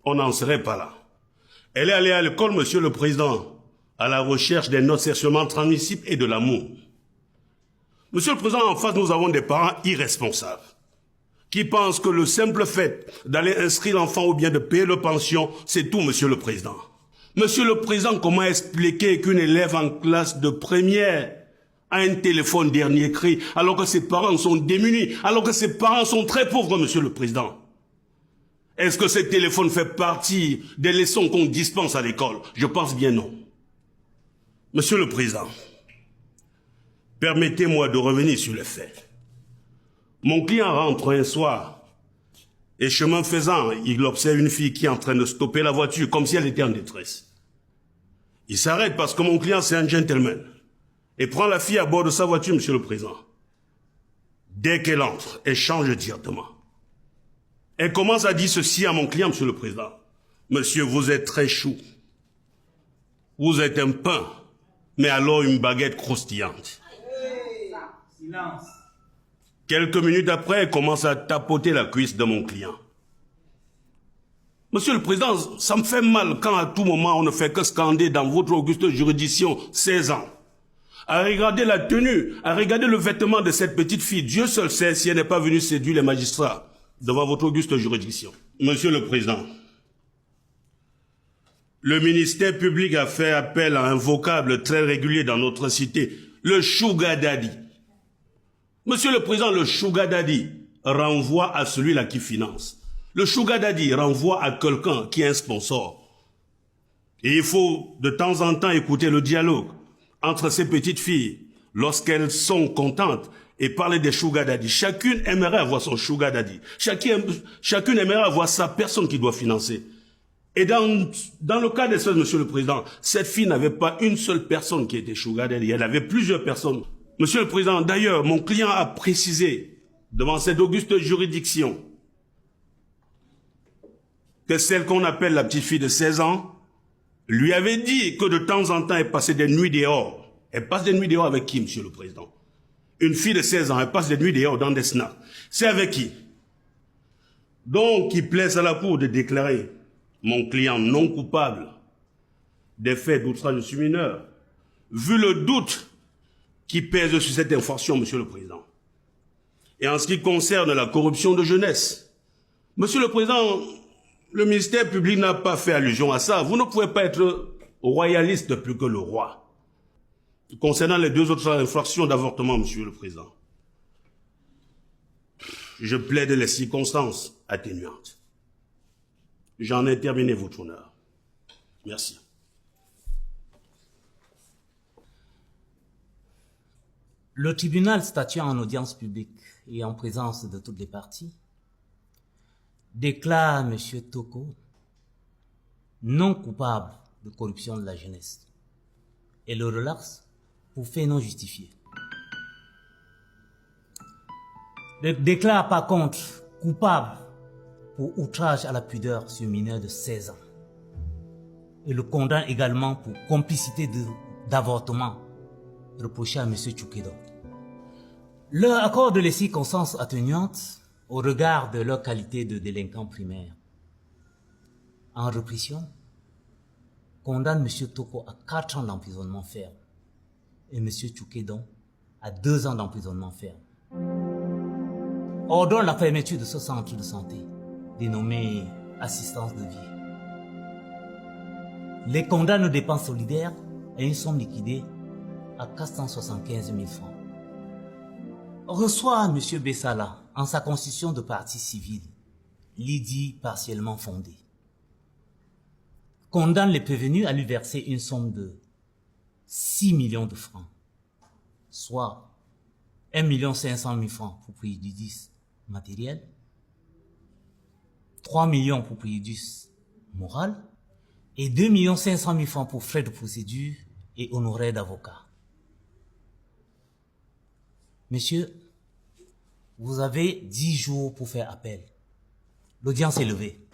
on n'en serait pas là. Elle est allée à l'école, Monsieur le Président, à la recherche des notes sexuellement transmissibles et de l'amour. Monsieur le Président, en face, nous avons des parents irresponsables qui pensent que le simple fait d'aller inscrire l'enfant ou bien de payer le pension, c'est tout, Monsieur le Président. Monsieur le Président, comment expliquer qu'une élève en classe de première a un téléphone dernier cri, alors que ses parents sont démunis, alors que ses parents sont très pauvres, Monsieur le Président? Est-ce que ce téléphone fait partie des leçons qu'on dispense à l'école? Je pense bien non. Monsieur le Président, permettez-moi de revenir sur les faits. Mon client rentre un soir et chemin faisant, il observe une fille qui est en train de stopper la voiture comme si elle était en détresse. Il s'arrête parce que mon client c'est un gentleman et prend la fille à bord de sa voiture, Monsieur le Président. Dès qu'elle entre, elle change directement. Elle commence à dire ceci à mon client, Monsieur le Président. Monsieur, vous êtes très chou. Vous êtes un pain, mais alors une baguette croustillante. Silence. Quelques minutes après, elle commence à tapoter la cuisse de mon client. Monsieur le Président, ça me fait mal quand à tout moment on ne fait que scander dans votre auguste juridiction 16 ans. À regarder la tenue, à regarder le vêtement de cette petite fille. Dieu seul sait si elle n'est pas venue séduire les magistrats devant votre auguste juridiction. Monsieur le Président, le ministère public a fait appel à un vocable très régulier dans notre cité, le sugar daddy. Monsieur le Président, le sugar daddy renvoie à celui-là qui finance. Le sugar daddy renvoie à quelqu'un qui est un sponsor. Et il faut de temps en temps écouter le dialogue entre ces petites filles lorsqu'elles sont contentes et parler des sugar daddy. Chacune aimerait avoir son sugar daddy. Chacune aimerait avoir sa personne qui doit financer. Et dans le cas des choses, Monsieur le Président, cette fille n'avait pas une seule personne qui était sugar daddy. Elle avait plusieurs personnes. Monsieur le Président, d'ailleurs, mon client a précisé devant cette auguste juridiction que celle qu'on appelle la petite fille de 16 ans lui avait dit que de temps en temps, elle passait des nuits dehors. Elle passe des nuits dehors avec qui, Monsieur le Président? Une fille de 16 ans, elle passe des nuits dehors dans des snacks. C'est avec qui? Donc, il plaise à la cour de déclarer mon client non coupable des faits d'outrage sur mineur, vu le doute qui pèse sur cette infraction, Monsieur le Président. Et en ce qui concerne la corruption de jeunesse, Monsieur le Président, le ministère public n'a pas fait allusion à ça. Vous ne pouvez pas être royaliste plus que le roi. Concernant les deux autres infractions d'avortement, Monsieur le Président, je plaide les circonstances atténuantes. J'en ai terminé, votre honneur. Merci. Le tribunal statuant en audience publique et en présence de toutes les parties déclare M. Toko non coupable de corruption de la jeunesse et le relaxe pour fait non justifié. Le déclare par contre coupable pour outrage à la pudeur sur mineur de 16 ans et le condamne également pour complicité d'avortement reproché à M. Tchoukédon. Leur accorde les circonstances atténuantes au regard de leur qualité de délinquant primaire. En répression, condamne M. Toko à 4 ans d'emprisonnement ferme et M. Tchoukédon à 2 ans d'emprisonnement ferme. Ordonne la fermeture de ce centre de santé, dénommé assistance de vie. Les condamne aux dépenses solidaires et une somme liquidée à 475 000 francs. Reçoit M. Bessala en sa constitution de partie civile, l'idit partiellement fondée. Condamne les prévenus à lui verser une somme de 6 millions de francs, soit 1 500 000 francs pour préjudice matériel, 3 millions pour préjudice moral et 2 500 000 francs pour frais de procédure et honoraires d'avocat. Monsieur, vous avez 10 jours pour faire appel. L'audience est levée.